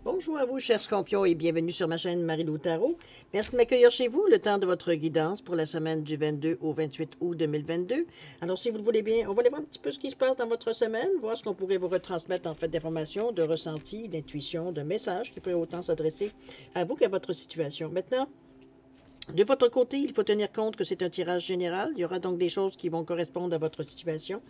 Bonjour à vous, chers scorpions, et bienvenue sur ma chaîne Marie-Lou Tarot. Merci de m'accueillir chez vous, le temps de votre guidance pour la semaine du 22 au 28 août 2022. Alors, si vous le voulez bien, on va aller voir un petit peu ce qui se passe dans votre semaine, voir ce qu'on pourrait vous retransmettre en fait d'informations, de ressentis, d'intuitions, de messages qui pourraient autant s'adresser à vous qu'à votre situation. Maintenant, de votre côté, il faut tenir compte que c'est un tirage général. Il y aura donc des choses qui vont correspondre à votre situation,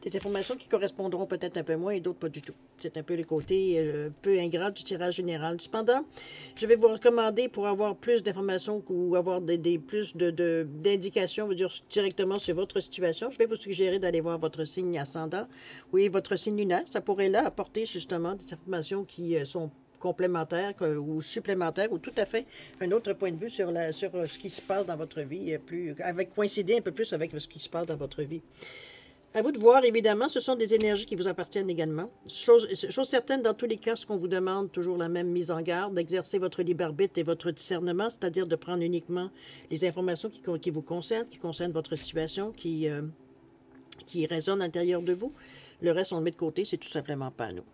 des informations qui correspondront peut-être un peu moins et d'autres pas du tout. C'est un peu le côté peu ingrat du tirage général. Cependant, je vais vous recommander pour avoir plus d'informations ou avoir plus d'indications, dire directement sur votre situation, je vais vous suggérer d'aller voir votre signe ascendant, oui, votre signe lunaire. Ça pourrait là apporter justement des informations qui sont complémentaire ou supplémentaire ou tout à fait un autre point de vue sur ce qui se passe dans votre vie, avec coïncider un peu plus avec ce qui se passe dans votre vie. À vous de voir, évidemment, ce sont des énergies qui vous appartiennent également. Chose certaine, dans tous les cas, ce qu'on vous demande, toujours la même mise en garde, d'exercer votre libre arbitre et votre discernement, c'est-à-dire de prendre uniquement les informations qui vous concernent, qui concernent votre situation, qui résonnent à l'intérieur de vous. Le reste, on le met de côté, c'est tout simplement pas à nous.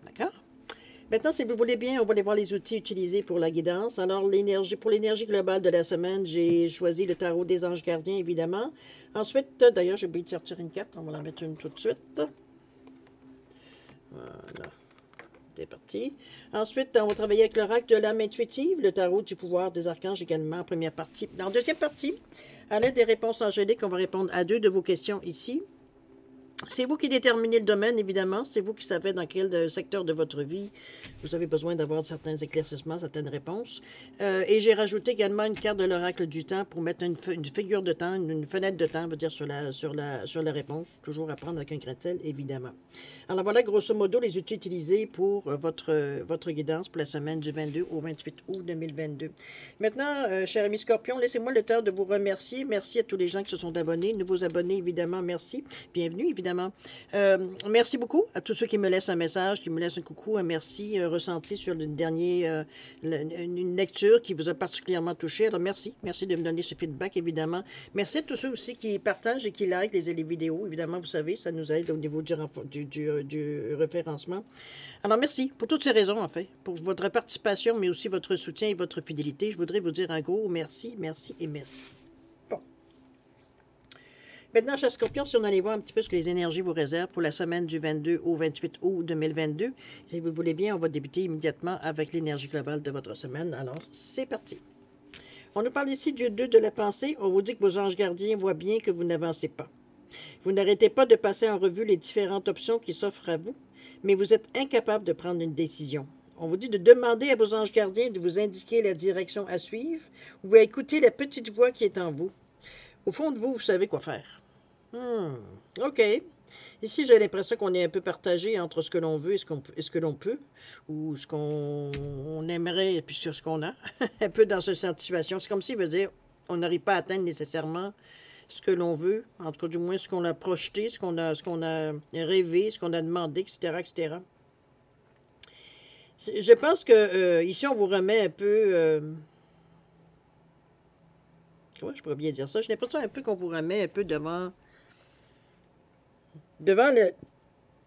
D'accord? Maintenant, si vous voulez bien, on va aller voir les outils utilisés pour la guidance. Alors, pour l'énergie globale de la semaine, j'ai choisi le tarot des anges gardiens, évidemment. Ensuite, d'ailleurs, j'ai oublié de sortir une carte. On va en mettre une tout de suite. Voilà. C'est parti. Ensuite, on va travailler avec l'oracle de l'âme intuitive, le tarot du pouvoir des archanges également en première partie. En deuxième partie, à l'aide des réponses angéliques, on va répondre à 2 de vos questions ici. C'est vous qui déterminez le domaine, évidemment. C'est vous qui savez dans quel secteur de votre vie vous avez besoin d'avoir certains éclaircissements, certaines réponses. Et j'ai rajouté également une carte de l'oracle du temps pour mettre une figure de temps, une fenêtre de temps, veut dire sur la réponse. Toujours à prendre avec un grain de sel, évidemment. Alors voilà, grosso modo, les outils utilisés pour votre guidance pour la semaine du 22 au 28 août 2022. Maintenant, chers amis Scorpions, laissez-moi le temps de vous remercier. Merci à tous les gens qui se sont abonnés. Nouveaux abonnés, évidemment, merci. Bienvenue, évidemment. Merci beaucoup à tous ceux qui me laissent un message, qui me laissent un coucou, un merci, un ressenti sur une lecture qui vous a particulièrement touché. Alors, merci. Merci de me donner ce feedback, évidemment. Merci à tous ceux aussi qui partagent et qui likent les vidéos. Évidemment, vous savez, ça nous aide au niveau du référencement. Alors, merci pour toutes ces raisons, en fait, pour votre participation, mais aussi votre soutien et votre fidélité. Je voudrais vous dire un gros merci, merci et merci. Bon. Maintenant, chers Scorpions, si on allait voir un petit peu ce que les énergies vous réservent pour la semaine du 22 au 28 août 2022, si vous le voulez bien, on va débuter immédiatement avec l'énergie globale de votre semaine. Alors, c'est parti. On nous parle ici du 2 de la pensée. On vous dit que vos anges gardiens voient bien que vous n'avancez pas. Vous n'arrêtez pas de passer en revue les différentes options qui s'offrent à vous, mais vous êtes incapable de prendre une décision. On vous dit de demander à vos anges gardiens de vous indiquer la direction à suivre ou à écouter la petite voix qui est en vous. Au fond de vous, vous savez quoi faire. OK. Ici, j'ai l'impression qu'on est un peu partagé entre ce que l'on veut et ce que l'on peut, ou ce qu'on aimerait et puis sur ce qu'on a, un peu dans cette situation. C'est comme s'il veut dire on n'arrive pas à atteindre nécessairement ce que l'on veut, en tout cas du moins ce qu'on a projeté, ce qu'on a rêvé, ce qu'on a demandé, etc., etc. Je pense que ici, on vous remet un peu... comment je pourrais bien dire ça? J'ai l'impression un peu qu'on vous remet un peu devant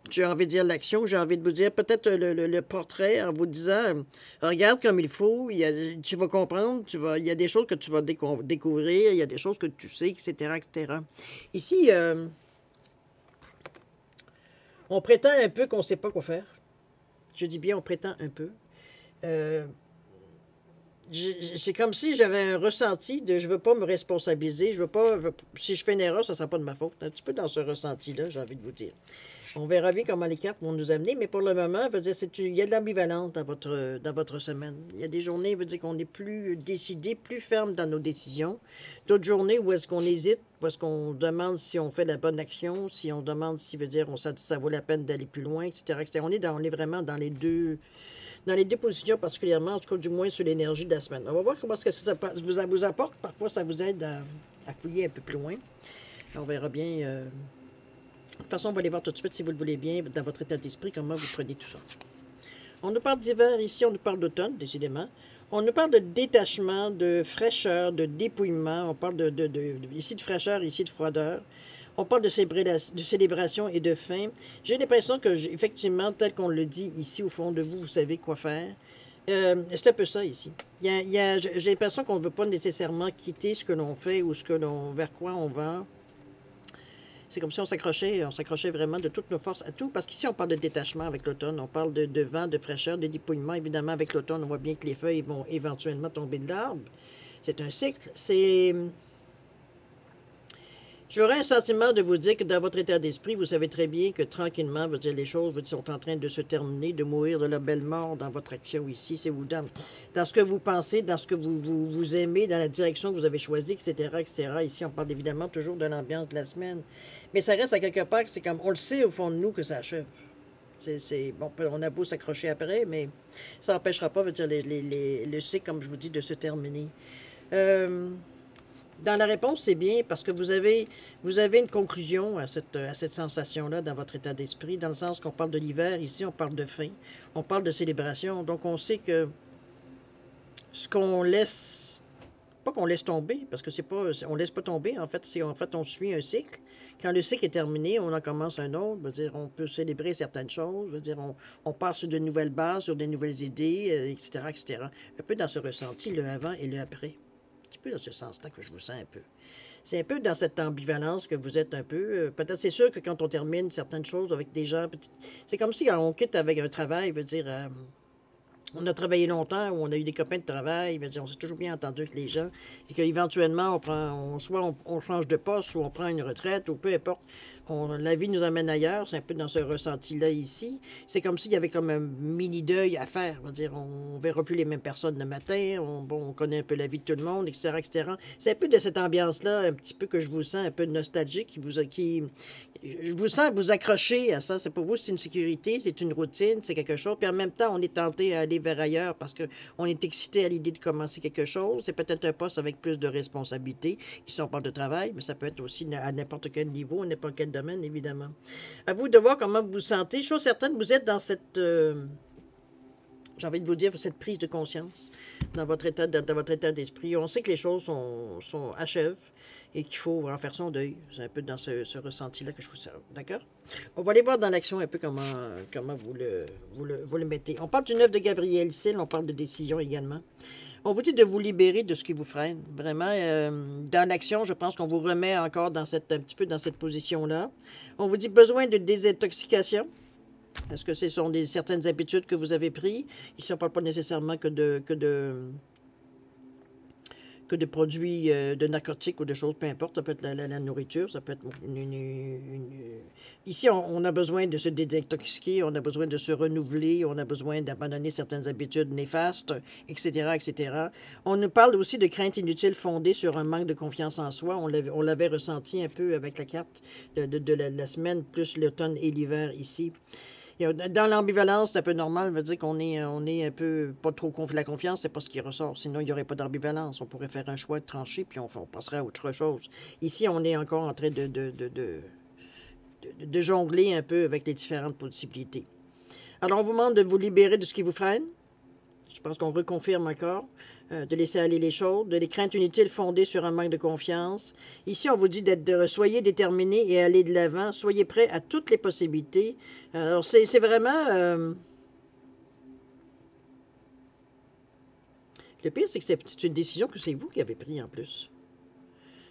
j'ai envie de dire l'action, j'ai envie de vous dire peut-être le portrait en vous disant regarde comme il faut, tu vas comprendre, il y a des choses que tu vas découvrir, il y a des choses que tu sais, etc., etc. Ici, on prétend un peu qu'on ne sait pas quoi faire. Je dis bien on prétend un peu. C'est comme si j'avais un ressenti de je veux pas me responsabiliser, si je fais une erreur, ça ne sera pas de ma faute. Un petit peu dans ce ressenti-là, j'ai envie de vous dire. On verra bien comment les cartes vont nous amener, mais pour le moment, il y a de l'ambivalence dans votre semaine. Il y a des journées, veut dire qu'on est plus décidé, plus ferme dans nos décisions. D'autres journées où est-ce qu'on hésite, où est-ce qu'on demande si on fait la bonne action, si on demande si ça vaut la peine d'aller plus loin, etc., etc. On est vraiment dans les deux positions particulièrement, en tout cas du moins sur l'énergie de la semaine. On va voir comment ce que ça vous apporte. Parfois, ça vous aide à fouiller un peu plus loin. On verra bien. De toute façon, on va aller voir tout de suite, si vous le voulez bien, dans votre état d'esprit, comment vous prenez tout ça. On nous parle d'hiver ici, on nous parle d'automne, décidément. On nous parle de détachement, de fraîcheur, de dépouillement. On parle ici de fraîcheur, ici de froideur. On parle de célébration et de fin. J'ai l'impression que, effectivement, tel qu'on le dit ici, au fond de vous, vous savez quoi faire. C'est un peu ça ici. J'ai l'impression qu'on ne veut pas nécessairement quitter ce que l'on fait ou vers quoi on va. C'est comme si on s'accrochait vraiment de toutes nos forces à tout, parce qu'ici on parle de détachement avec l'automne, on parle de vent, de fraîcheur, de dépouillement. Évidemment, avec l'automne, on voit bien que les feuilles vont éventuellement tomber de l'arbre. C'est un cycle. J'aurais un sentiment de vous dire que dans votre état d'esprit, vous savez très bien que tranquillement, vous dire, les choses sont en train de se terminer, de mourir de la belle mort dans votre action ici. C'est vous dans ce que vous pensez, dans ce que vous aimez, dans la direction que vous avez choisie, etc., etc. Ici, on parle évidemment toujours de l'ambiance de la semaine. Mais ça reste à quelque part que c'est comme, on le sait au fond de nous que ça achève. Bon, on a beau s'accrocher après, mais ça n'empêchera pas, veut dire, le cycle, comme je vous dis, de se terminer. Dans la réponse, c'est bien parce que vous avez une conclusion à cette sensation-là dans votre état d'esprit, dans le sens qu'on parle de l'hiver, ici on parle de fin, on parle de célébration, donc on sait que ce qu'on laisse, pas qu'on laisse tomber, parce que c'est pas, on laisse pas tomber, en fait, on suit un cycle. Quand le cycle est terminé, on en commence un autre, je veux dire, on peut célébrer certaines choses, je veux dire, on part sur de nouvelles bases, sur de nouvelles idées, etc., etc. Un peu dans ce ressenti, le avant et le après. Un peu dans ce sens-là que je vous sens un peu. C'est un peu dans cette ambivalence que vous êtes un peu. Peut-être, c'est sûr que quand on termine certaines choses avec des gens, c'est comme si quand on quitte avec un travail, veut dire, on a travaillé longtemps, ou on a eu des copains de travail, veut dire, on s'est toujours bien entendu avec les gens, et qu'éventuellement, soit on change de poste, ou on prend une retraite, ou peu importe. La vie nous amène ailleurs, c'est un peu dans ce ressenti-là ici. C'est comme s'il y avait comme un mini-deuil à faire. Dire, on ne verra plus les mêmes personnes le matin, on connaît un peu la vie de tout le monde, etc., etc. C'est un peu de cette ambiance-là, un petit peu que je vous sens, un peu nostalgique, je vous sens vous accrocher à ça. C'est pour vous, c'est une sécurité, c'est une routine, c'est quelque chose. Puis en même temps, on est tenté à aller vers ailleurs parce qu'on est excité à l'idée de commencer quelque chose. C'est peut-être un poste avec plus de responsabilités. Ici, on parle de travail, mais ça peut être aussi à n'importe quel niveau, à n'importe quel domaine, évidemment. À vous de voir comment vous vous sentez. Chose certaine, vous êtes dans cette... j'ai envie de vous dire, cette prise de conscience dans votre état d'esprit. On sait que les choses achèvent et qu'il faut en faire son deuil. C'est un peu dans ce ressenti-là que je vous sers. D'accord? On va aller voir dans l'action un peu comment vous le mettez. On parle du 9 de Gabriel Sil, on parle de décision également. On vous dit de vous libérer de ce qui vous freine. Vraiment, dans l'action, je pense qu'on vous remet encore un petit peu dans cette position-là. On vous dit besoin de désintoxication. Est-ce que ce sont certaines habitudes que vous avez prises? Ici, on ne parle pas nécessairement que de produits de narcotiques ou de choses, peu importe. Ça peut être la nourriture, ça peut être Ici, on a besoin de se désintoxiquer, on a besoin de se renouveler, on a besoin d'abandonner certaines habitudes néfastes, etc., etc. On nous parle aussi de craintes inutiles fondées sur un manque de confiance en soi. On l'avait ressenti un peu avec la carte de la semaine, plus l'automne et l'hiver ici. Dans l'ambivalence, c'est un peu normal, veut dire qu'on est un peu pas trop la confiance, c'est pas ce qui ressort. Sinon, il n'y aurait pas d'ambivalence. On pourrait faire un choix de trancher, puis on passerait à autre chose. Ici, on est encore en train de jongler un peu avec les différentes possibilités. Alors, on vous demande de vous libérer de ce qui vous freine. Je pense qu'on reconfirme encore. De laisser aller les choses, de les craintes inutiles fondées sur un manque de confiance. Ici, on vous dit soyez déterminés et allez de l'avant, soyez prêts à toutes les possibilités. Alors, c'est vraiment... Le pire, c'est que c'est une décision que c'est vous qui avez prise en plus.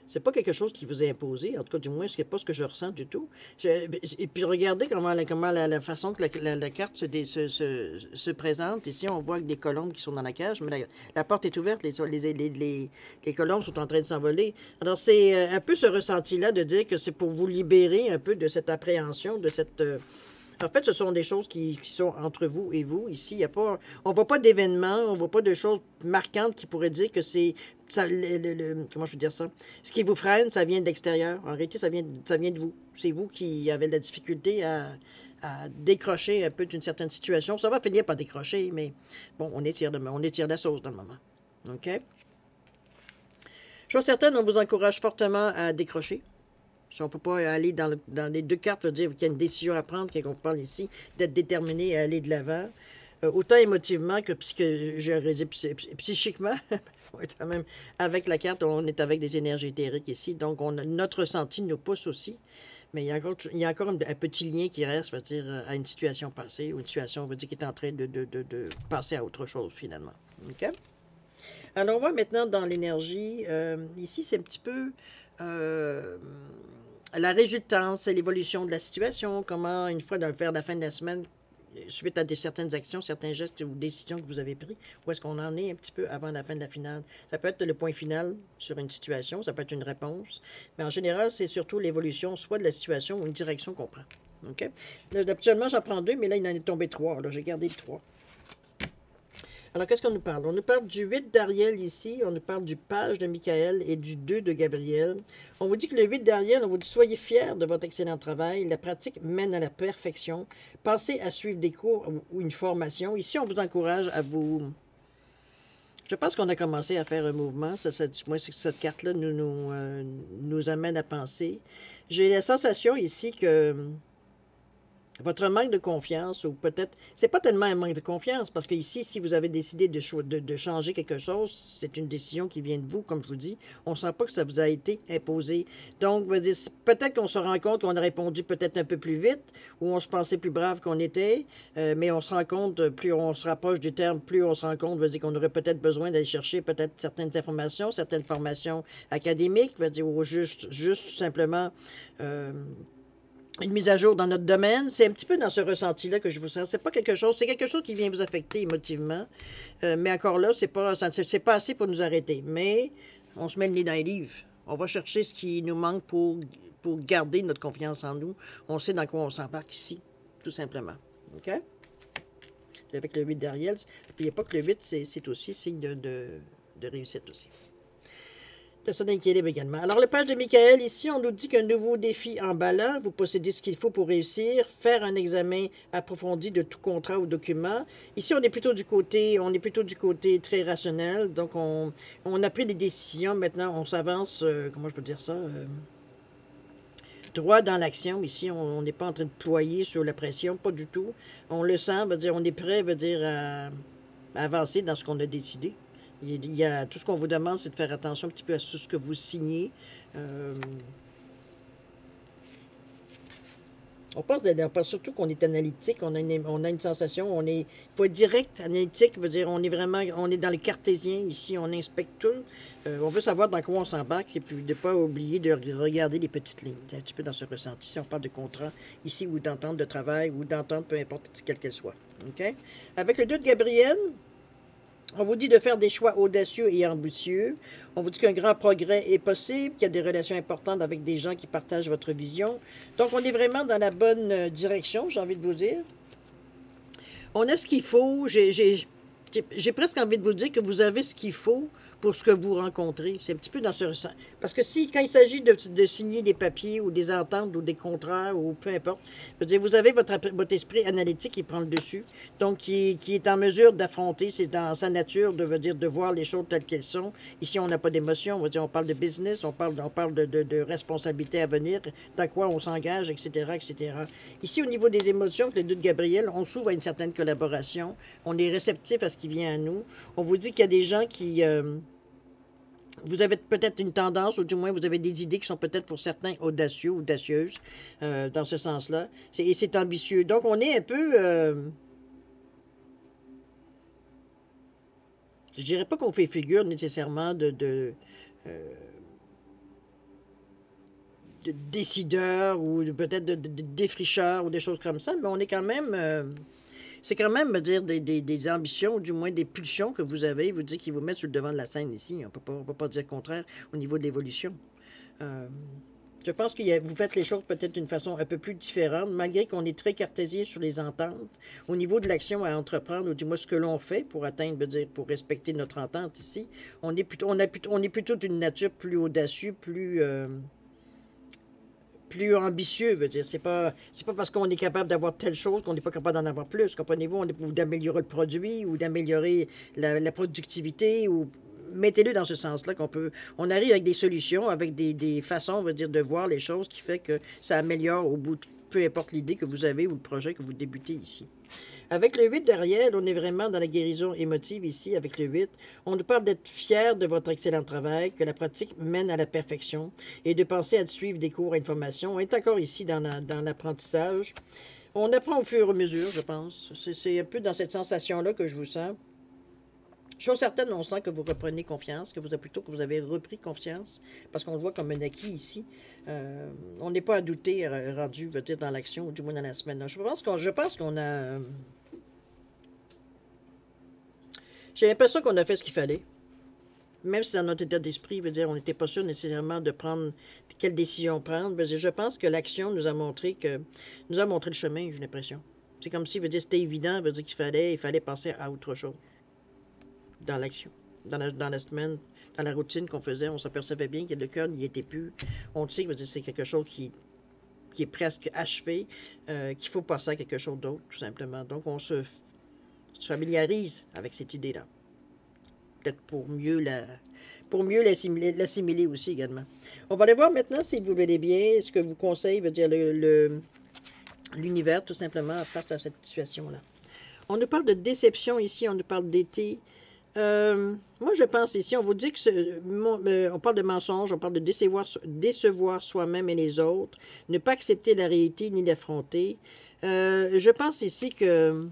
C'est pas quelque chose qui vous est imposé, en tout cas, du moins, ce n'est pas ce que je ressens du tout. Et puis, regardez comment la façon que la carte se présente. Ici, on voit des colombes qui sont dans la cage, mais la porte est ouverte, les colombes sont en train de s'envoler. Alors, c'est un peu ce ressenti-là de dire que c'est pour vous libérer un peu de cette appréhension, de cette... En fait, ce sont des choses qui sont entre vous et vous. Ici, on ne voit pas d'événements, on ne voit pas de choses marquantes qui pourraient dire que c'est... comment je peux dire ça? Ce qui vous freine, ça vient de l'extérieur. En réalité, ça vient de vous. C'est vous qui avez de la difficulté à décrocher un peu d'une certaine situation. Ça va finir par décrocher, mais bon, on étire la sauce dans le moment. OK? Chose certaine, on vous encourage fortement à décrocher. Si on ne peut pas aller dans les deux cartes, veut dire qu'il y a une décision à prendre, quand on parle ici, d'être déterminé à aller de l'avant, autant émotivement que psychiquement. Quand même, avec la carte, on est avec des énergies éthériques ici, donc notre ressenti nous pousse aussi. Mais il y a encore un petit lien qui reste, veut dire, à une situation passée, ou une situation, veut dire, qui est en train de passer à autre chose, finalement. OK? Alors, on va maintenant dans l'énergie. Ici, c'est un petit peu la résultance, c'est l'évolution de la situation, comment, une fois vers la fin de la semaine, suite à certaines actions, certains gestes ou décisions que vous avez pris, où est-ce qu'on en est un petit peu avant la fin de la finale. Ça peut être le point final sur une situation, ça peut être une réponse, mais en général, c'est surtout l'évolution, soit de la situation ou une direction qu'on prend. OK? Là, habituellement, j'en prends deux, mais là, il en est tombé trois. Là, j'ai gardé le trois. Alors, qu'est-ce qu'on nous parle? On nous parle du 8 d'Ariel ici, on nous parle du page de Michael et du 2 de Gabriel. On vous dit que le 8 d'Ariel, on vous dit soyez fiers de votre excellent travail. La pratique mène à la perfection. Pensez à suivre des cours ou une formation. Ici, on vous encourage à vous... Je pense qu'on a commencé à faire un mouvement. Moi, cette carte-là nous amène à penser. J'ai la sensation ici que... Votre manque de confiance, ou peut-être, c'est pas tellement un manque de confiance, parce que ici, si vous avez décidé de changer quelque chose, c'est une décision qui vient de vous, comme je vous dis. On ne sent pas que ça vous a été imposé. Donc, peut-être qu'on se rend compte qu'on a répondu peut-être un peu plus vite, ou on se pensait plus brave qu'on était, mais on se rend compte, plus on se rapproche du terme, plus on se rend compte, veut dire qu'on aurait peut-être besoin d'aller chercher peut-être certaines informations, certaines formations académiques, veut dire, ou juste simplement... une mise à jour dans notre domaine, c'est un petit peu dans ce ressenti-là que je vous sens. C'est pas quelque chose, c'est quelque chose qui vient vous affecter émotivement, mais encore là, c'est pas assez pour nous arrêter. Mais on se met le nez dans les livres. On va chercher ce qui nous manque pour garder notre confiance en nous. On sait dans quoi on s'embarque ici, tout simplement. OK? Avec le 8 d'Ariel, n'oubliez pas que le 8, c'est aussi signe de réussite aussi. Personne d'équilibre également. Alors, le page de Michael, ici, on nous dit qu'un nouveau défi emballant, vous possédez ce qu'il faut pour réussir, faire un examen approfondi de tout contrat ou document. Ici, on est plutôt du côté très rationnel, donc on a pris des décisions, maintenant on s'avance, comment je peux dire ça, droit dans l'action. Ici, on n'est pas en train de ployer sur la pression, pas du tout. On le sent, veut dire, on est prêt, veut dire, à avancer dans ce qu'on a décidé. Il y a, tout ce qu'on vous demande, c'est de faire attention un petit peu à ce que vous signez. On pense surtout qu'on est analytique, on a une sensation, il faut être direct, analytique, veut dire on est dans le cartésien ici, on inspecte tout. On veut savoir dans quoi on s'embarque et puis de ne pas oublier de regarder les petites lignes. Un petit peu dans ce ressenti, si on parle de contrat ici ou d'entente de travail ou d'entente, peu importe quelle qu'elle soit. OK? Avec le 2 de Gabriel, on vous dit de faire des choix audacieux et ambitieux. On vous dit qu'un grand progrès est possible, qu'il y a des relations importantes avec des gens qui partagent votre vision. Donc, on est vraiment dans la bonne direction, j'ai envie de vous dire. On a ce qu'il faut. J'ai presque envie de vous dire que vous avez ce qu'il faut pour ce que vous rencontrez. C'est un petit peu dans ce ressenti. Parce que quand il s'agit de signer des papiers ou des ententes ou des contrats ou peu importe, je veux dire, vous avez votre esprit analytique qui prend le dessus, donc qui est en mesure d'affronter, c'est dans sa nature de voir les choses telles qu'elles sont. Ici, on n'a pas d'émotion, on parle de business, on parle de responsabilité à venir, dans quoi on s'engage, etc., etc. Ici, au niveau des émotions, le 2 de Gabriel, on s'ouvre à une certaine collaboration, on est réceptif à ce qui vient à nous. On vous dit qu'il y a des gens qui... vous avez peut-être une tendance, ou du moins vous avez des idées qui sont peut-être pour certains audacieux ou audacieuses, dans ce sens-là. Et c'est ambitieux. Donc, on est un peu... je dirais pas qu'on fait figure nécessairement de décideur ou peut-être de défricheur ou des choses comme ça, mais on est quand même... c'est quand même, me dire, des ambitions, ou du moins des pulsions que vous avez, vous dire qu'ils vous mettent sur le devant de la scène ici. On ne peut pas dire le contraire au niveau de l'évolution. Je pense que vous faites les choses peut-être d'une façon un peu plus différente, malgré qu'on est très cartésien sur les ententes. Au niveau de l'action à entreprendre, ou du moins ce que l'on fait pour atteindre, veut dire, pour respecter notre entente ici, on est plutôt d'une nature plus audacieux, plus ambitieux, veut dire. C'est pas parce qu'on est capable d'avoir telle chose qu'on n'est pas capable d'en avoir plus. Comprenez-vous, ou d'améliorer le produit, ou d'améliorer la productivité, ou mettez-le dans ce sens-là on arrive avec des solutions, avec des façons, veut dire, de voir les choses qui fait que ça améliore au bout, peu importe l'idée que vous avez ou le projet que vous débutez ici. Avec le 8 derrière, on est vraiment dans la guérison émotive ici, avec le 8. On nous parle d'être fier de votre excellent travail, que la pratique mène à la perfection et de penser à suivre des cours d'information. On est encore ici dans l'apprentissage. On apprend au fur et à mesure, je pense. C'est un peu dans cette sensation-là que je vous sens. Chose certaine, on sent que vous reprenez confiance, que vous avez repris confiance, parce qu'on le voit comme un acquis ici. On n'est pas à douter rendu, veut dire, dans l'action, ou du moins dans la semaine. Donc, je pense qu'on a... J'ai l'impression qu'on a fait ce qu'il fallait. Même si dans notre état d'esprit, veut dire, on n'était pas sûr nécessairement de prendre quelle décision prendre. Veut dire, je pense que l'action nous a montré le chemin, j'ai l'impression. C'est comme si, veut dire, c'était évident, veut dire il fallait passer à autre chose dans l'action. Dans la semaine, dans la routine qu'on faisait, on s'apercevait bien que le cœur n'y était plus. On sait que c'est quelque chose qui est presque achevé, qu'il faut passer à quelque chose d'autre, tout simplement. Donc, on se familiarise avec cette idée-là. Peut-être pour mieux l'assimiler aussi également. On va aller voir maintenant, si vous voulez bien, ce que vous conseille, veut dire l'univers, tout simplement, face à cette situation-là. On nous parle de déception ici, on nous parle d'été. Moi, je pense ici, on vous dit que on parle de mensonge, on parle de décevoir soi-même et les autres, ne pas accepter la réalité ni l'affronter. Je pense ici que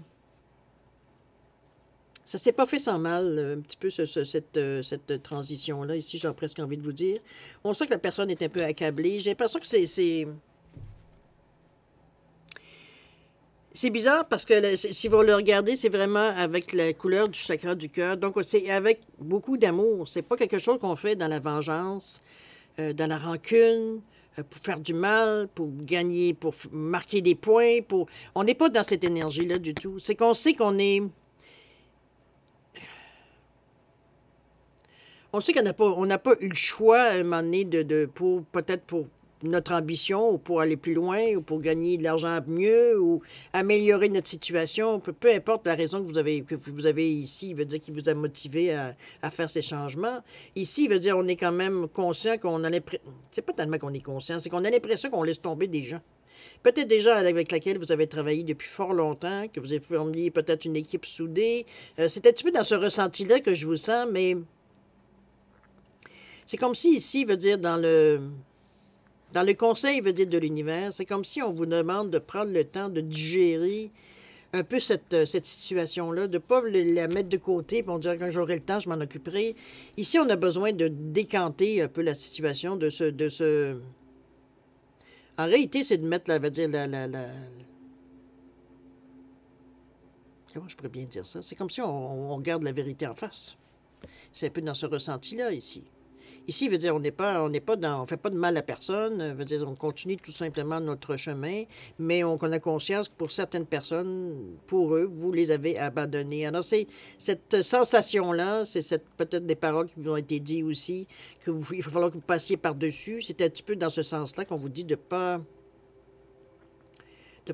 ça s'est pas fait sans mal, un petit peu cette transition-là. Ici, j'ai presque envie de vous dire. On sent que la personne est un peu accablée. J'ai l'impression que c'est bizarre parce que si vous le regardez, c'est vraiment avec la couleur du chakra du cœur. Donc, c'est avec beaucoup d'amour. C'est pas quelque chose qu'on fait dans la vengeance, dans la rancune, pour faire du mal, pour gagner, pour marquer des points. On n'est pas dans cette énergie-là du tout. C'est qu'on sait qu'on est... On sait qu'on n'a pas eu le choix à un moment donné peut-être pour notre ambition ou pour aller plus loin ou pour gagner de l'argent mieux ou améliorer notre situation. Peu importe la raison que vous avez ici, il veut dire qu'il vous a motivé à faire ces changements. Ici, il veut dire on est quand même conscient qu'on a l'impression... C'est pas tellement qu'on est conscient, c'est qu'on a l'impression qu'on laisse tomber des gens. Peut-être des gens avec lesquels vous avez travaillé depuis fort longtemps, que vous avez formé peut-être une équipe soudée. C'est un petit peu dans ce ressenti-là que je vous sens, mais... C'est comme si ici, veut dire, dans le conseil, veut dire, de l'univers, c'est comme si on vous demande de prendre le temps de digérer un peu cette situation-là, de ne pas la mettre de côté, puis on dirait quand j'aurai le temps, je m'en occuperai. Ici, on a besoin de décanter un peu la situation, En réalité, c'est de mettre, veut dire, Comment je pourrais bien dire ça? C'est comme si on regarde la vérité en face. C'est un peu dans ce ressenti-là, ici. Ici, veut dire, on fait pas de mal à personne, veut dire, on continue tout simplement notre chemin, mais on a conscience que pour certaines personnes, pour eux, vous les avez abandonnés. Alors, c'est cette sensation-là, peut-être des paroles qui vous ont été dites aussi, il va falloir que vous passiez par-dessus. C'est un petit peu dans ce sens-là qu'on vous dit de pas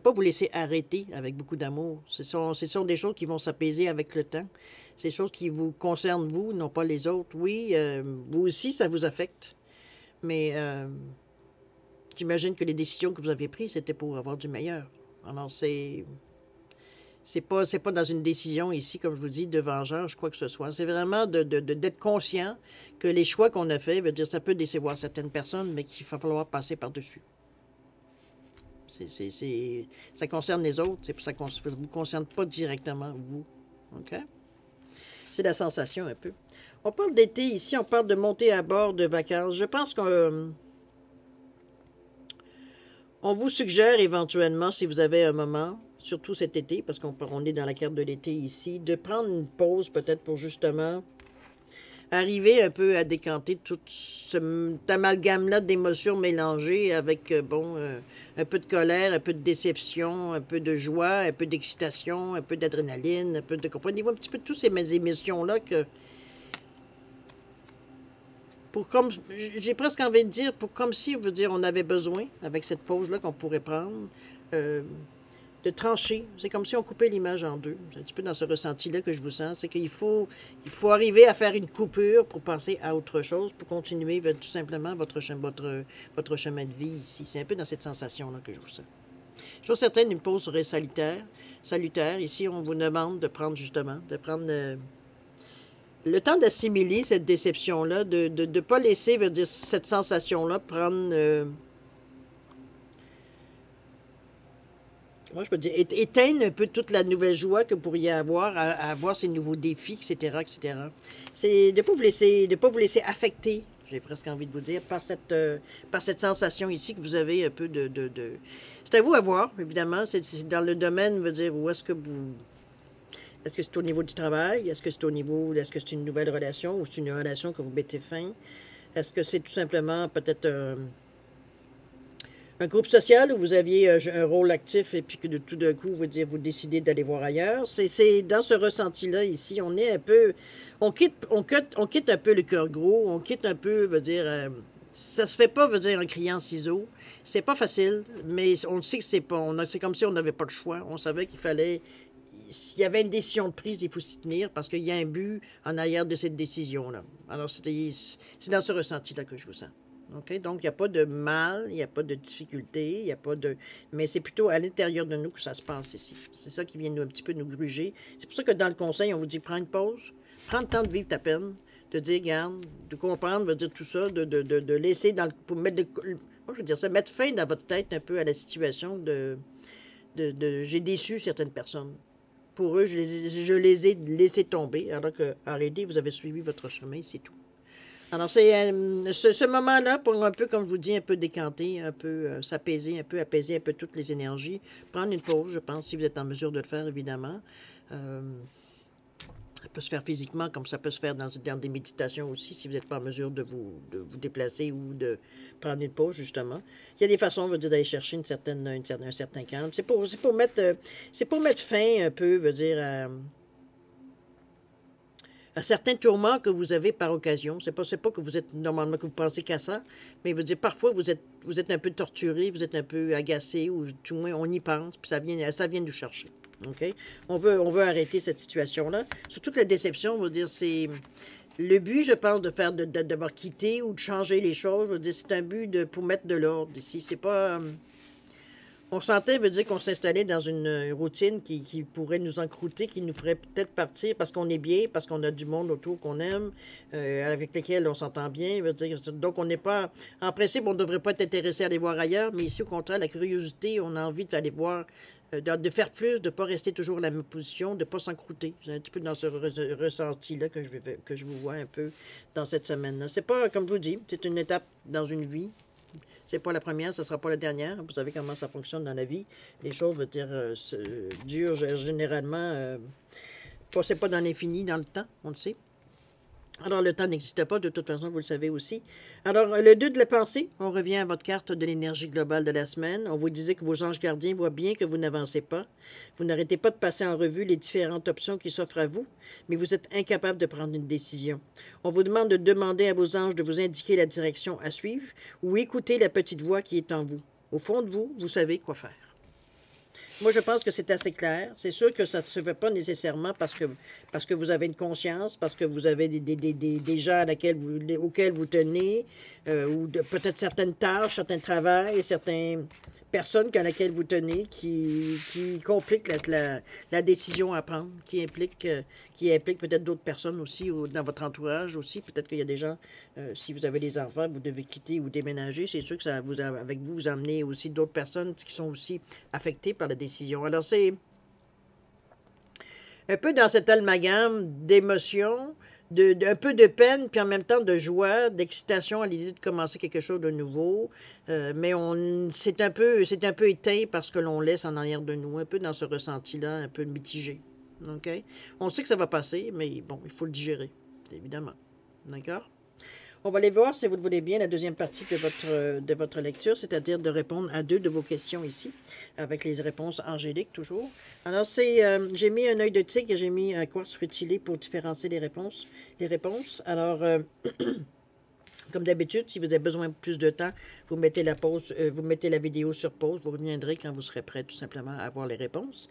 vous laisser arrêter avec beaucoup d'amour. Ce sont des choses qui vont s'apaiser avec le temps. C'est des choses qui vous concernent, vous, non pas les autres. Oui, vous aussi, ça vous affecte. Mais j'imagine que les décisions que vous avez prises, c'était pour avoir du meilleur. Alors, c'est pas dans une décision ici, comme je vous dis, de vengeance, quoi que ce soit. C'est vraiment d'être conscient que les choix qu'on a faits, veut dire, ça peut décevoir certaines personnes, mais qu'il va falloir passer par-dessus. Ça concerne les autres, ça ne vous concerne pas directement, vous. OK? C'est la sensation un peu. On parle d'été ici, on parle de monter à bord de vacances. Je pense qu'on vous suggère éventuellement, si vous avez un moment, surtout cet été, parce qu'on est dans la carte de l'été ici, de prendre une pause peut-être pour justement arriver un peu à décanter tout cet amalgame-là d'émotions mélangées avec, un peu de colère, un peu de déception, un peu de joie, un peu d'excitation, un peu d'adrénaline, un peu de... Comprenez-vous un petit peu toutes ces émotions-là que... J'ai presque envie de dire, comme si, veut dire, on avait besoin, avec cette pause-là qu'on pourrait prendre, de trancher. C'est comme si on coupait l'image en deux. C'est un petit peu dans ce ressenti-là que je vous sens. C'est qu'il faut arriver à faire une coupure pour passer à autre chose, pour continuer tout simplement votre chemin de vie ici. C'est un peu dans cette sensation-là que je vous sens. Chose certaine, une pause serait salutaire. salutaire. Ici, on vous demande de prendre justement, de prendre le temps d'assimiler cette déception-là, de ne pas laisser, veut dire, cette sensation-là prendre... moi, je peux dire, éteindre un peu toute la nouvelle joie que vous pourriez avoir à avoir ces nouveaux défis, etc., etc. C'est de ne pas vous laisser affecter, j'ai presque envie de vous dire, par cette sensation ici que vous avez un peu de... C'est à vous à voir, évidemment. C'est dans le domaine, veut dire, où est-ce que vous... Est-ce que c'est au niveau du travail? Est-ce que c'est au niveau... Est-ce que c'est une nouvelle relation ou c'est une relation que vous mettez fin? Est-ce que c'est tout simplement peut-être un groupe social où vous aviez un rôle actif et puis que de tout d'un coup, vous décidez d'aller voir ailleurs? C'est dans ce ressenti-là ici, on est un peu... on quitte un peu le cœur gros, on quitte un peu, veut dire... ça se fait pas, veut dire, en criant ciseaux. C'est pas facile, mais on le sait que c'est pas... C'est comme si on n'avait pas le choix. On savait qu'il fallait... S'il y avait une décision de prise, il faut s'y tenir parce qu'il y a un but en arrière de cette décision-là. Alors, c'est dans ce ressenti-là que je vous sens. OK? Donc, il n'y a pas de mal, il n'y a pas de difficulté, il n'y a pas de... Mais c'est plutôt à l'intérieur de nous que ça se passe ici. C'est ça qui vient un petit peu nous gruger. C'est pour ça que dans le conseil, on vous dit, prends une pause, prends le temps de vivre ta peine, de dire, garde, de comprendre, de dire tout ça, de laisser dans le... Pour mettre moi, je veux dire ça, mettre fin dans votre tête un peu à la situation j'ai déçu certaines personnes. Pour eux, je les ai laissés tomber, alors qu'en réalité, vous avez suivi votre chemin, c'est tout. Alors, c'est ce moment-là, pour un peu, comme je vous dis, un peu décanter, un peu s'apaiser, un peu apaiser un peu toutes les énergies. Prendre une pause, je pense, si vous êtes en mesure de le faire, évidemment. Ça peut se faire physiquement, comme ça peut se faire dans des méditations aussi, si vous n'êtes pas en mesure de vous déplacer ou de prendre une pause, justement. Il y a des façons, veut dire, d'aller chercher un certain calme. C'est pour mettre fin, un peu, veut dire, à certains tourments que vous avez par occasion. C'est pas que vous êtes, normalement, que vous pensez qu'à ça, mais veut dire, parfois, vous êtes un peu torturé, vous êtes un peu agacé, ou tout le moins, on y pense, puis ça vient nous chercher. OK? On veut arrêter cette situation-là. Surtout que la déception, on va dire, c'est... Le but, je pense, d'avoir quitté ou de changer les choses, je veux dire, c'est un but pour mettre de l'ordre ici. C'est pas... on sentait, veut dire qu'on s'installait dans une routine qui pourrait nous encrouter, qui nous ferait peut-être partir parce qu'on est bien, parce qu'on a du monde autour qu'on aime, avec lesquels on s'entend bien. Veut dire, donc, on n'est pas... En principe, on ne devrait pas être intéressé à aller voir ailleurs, mais ici, au contraire, la curiosité, on a envie d'aller voir... de faire plus, de ne pas rester toujours à la même position, de ne pas s'encrouter. C'est un petit peu dans ce ressenti-là que je vous vois un peu dans cette semaine-là. C'est pas, comme je vous dis, c'est une étape dans une vie. C'est pas la première, ce ne sera pas la dernière. Vous savez comment ça fonctionne dans la vie. Les choses, je veux dire, durent généralement... c'est pas dans l'infini, dans le temps, on le sait. Alors, le temps n'existe pas, de toute façon, vous le savez aussi. Alors, le 2 de la pensée, on revient à votre carte de l'énergie globale de la semaine. On vous disait que vos anges gardiens voient bien que vous n'avancez pas. Vous n'arrêtez pas de passer en revue les différentes options qui s'offrent à vous, mais vous êtes incapable de prendre une décision. On vous demande de demander à vos anges de vous indiquer la direction à suivre ou écouter la petite voix qui est en vous. Au fond de vous, vous savez quoi faire. Moi, je pense que c'est assez clair. C'est sûr que ça ne se fait pas nécessairement parce que vous avez une conscience, parce que vous avez des gens auxquels vous tenez, ou peut-être certaines tâches, certains travails, certaines personnes à laquelle vous tenez qui compliquent la décision à prendre, qui impliquent peut-être d'autres personnes aussi ou dans votre entourage aussi. Peut-être qu'il y a des gens, si vous avez des enfants, vous devez quitter ou déménager. C'est sûr que avec vous emmenez aussi d'autres personnes qui sont aussi affectées par la décision. Alors, c'est un peu dans cet amalgame d'émotions, un peu de peine, puis en même temps de joie, d'excitation à l'idée de commencer quelque chose de nouveau. Mais c'est un peu éteint parce que l'on laisse en arrière de nous, un peu dans ce ressenti-là, un peu mitigé. OK? On sait que ça va passer, mais bon, il faut le digérer, évidemment. D'accord? On va aller voir, si vous le voulez bien, la deuxième partie de votre lecture, c'est-à-dire de répondre à 2 de vos questions ici, avec les réponses angéliques toujours. Alors, j'ai mis un œil de tigre et j'ai mis un quartz rutilé pour différencier les réponses. Alors, comme d'habitude, si vous avez besoin de plus de temps, vous mettez vous mettez la vidéo sur pause, vous reviendrez quand vous serez prêt tout simplement à avoir les réponses.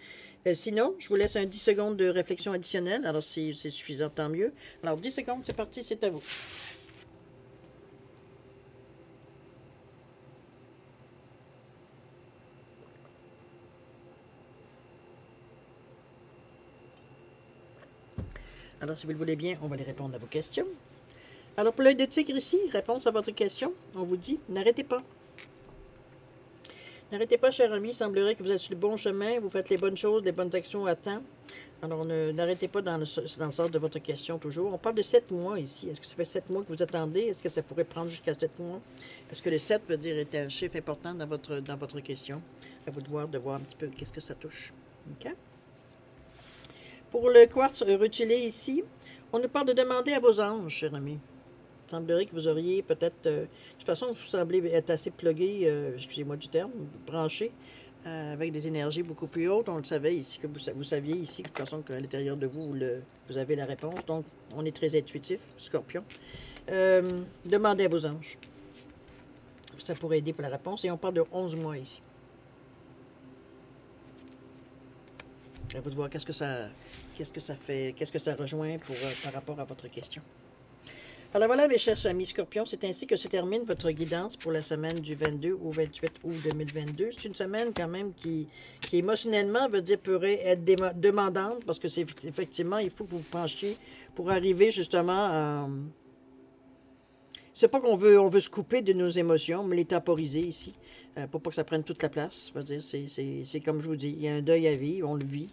Sinon, je vous laisse un 10 secondes de réflexion additionnelle. Alors, si c'est suffisant, tant mieux. Alors, 10 secondes, c'est parti, c'est à vous. Alors, si vous le voulez bien, on va aller répondre à vos questions. Alors, pour l'œil de tigre ici, réponse à votre question, on vous dit, n'arrêtez pas. N'arrêtez pas, cher ami, il semblerait que vous êtes sur le bon chemin, vous faites les bonnes choses, les bonnes actions à temps. Alors, n'arrêtez pas dans le sens de votre question toujours. On parle de 7 mois ici. Est-ce que ça fait 7 mois que vous attendez? Est-ce que ça pourrait prendre jusqu'à 7 mois? Est-ce que le 7 veut dire est un chiffre important dans votre question? À vous de voir un petit peu qu'est-ce que ça touche. OK? Pour le quartz rutilé ici, on nous parle de demander à vos anges, cher ami. Il semblerait que vous auriez peut-être... de toute façon, vous semblez être assez plugué, excusez-moi du terme, branché, avec des énergies beaucoup plus hautes. On le savait ici, que vous saviez ici, de toute façon, qu'à l'intérieur de vous, vous avez la réponse. Donc, on est très intuitif, Scorpion. Demandez à vos anges. Ça pourrait aider pour la réponse. Et on parle de 11 mois ici. À vous de voir qu'est-ce que ça fait, qu'est-ce que ça rejoint par rapport à votre question. Alors voilà, mes chers amis Scorpions, c'est ainsi que se termine votre guidance pour la semaine du 22 au 28 août 2022. C'est une semaine quand même qui émotionnellement pourrait être demandante parce que c'est effectivement, il faut que vous vous penchiez pour arriver justement à... C'est pas qu'on veut se couper de nos émotions, mais les temporiser ici, pour pas que ça prenne toute la place. C'est comme je vous dis, il y a un deuil à vivre, on le vit.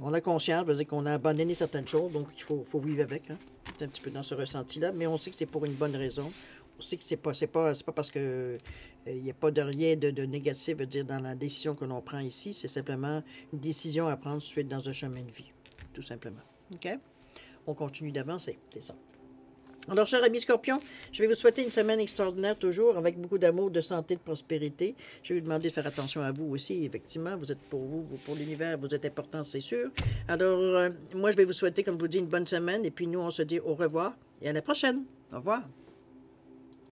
On a conscience, qu'on a abandonné certaines choses, donc il faut vivre avec. Hein. C'est un petit peu dans ce ressenti-là, mais on sait que c'est pour une bonne raison. On sait que c'est pas parce que il n'y a pas de rien de négatif, dans la décision que l'on prend ici. C'est simplement une décision à prendre suite dans un chemin de vie, tout simplement. OK? On continue d'avancer, c'est ça. Alors, chers amis Scorpions, je vais vous souhaiter une semaine extraordinaire toujours, avec beaucoup d'amour, de santé, de prospérité. Je vais vous demander de faire attention à vous aussi, effectivement. Vous êtes pour l'univers, vous êtes important, c'est sûr. Alors, moi, je vais vous souhaiter, comme je vous dis, une bonne semaine. Et puis, nous, on se dit au revoir et à la prochaine. Au revoir.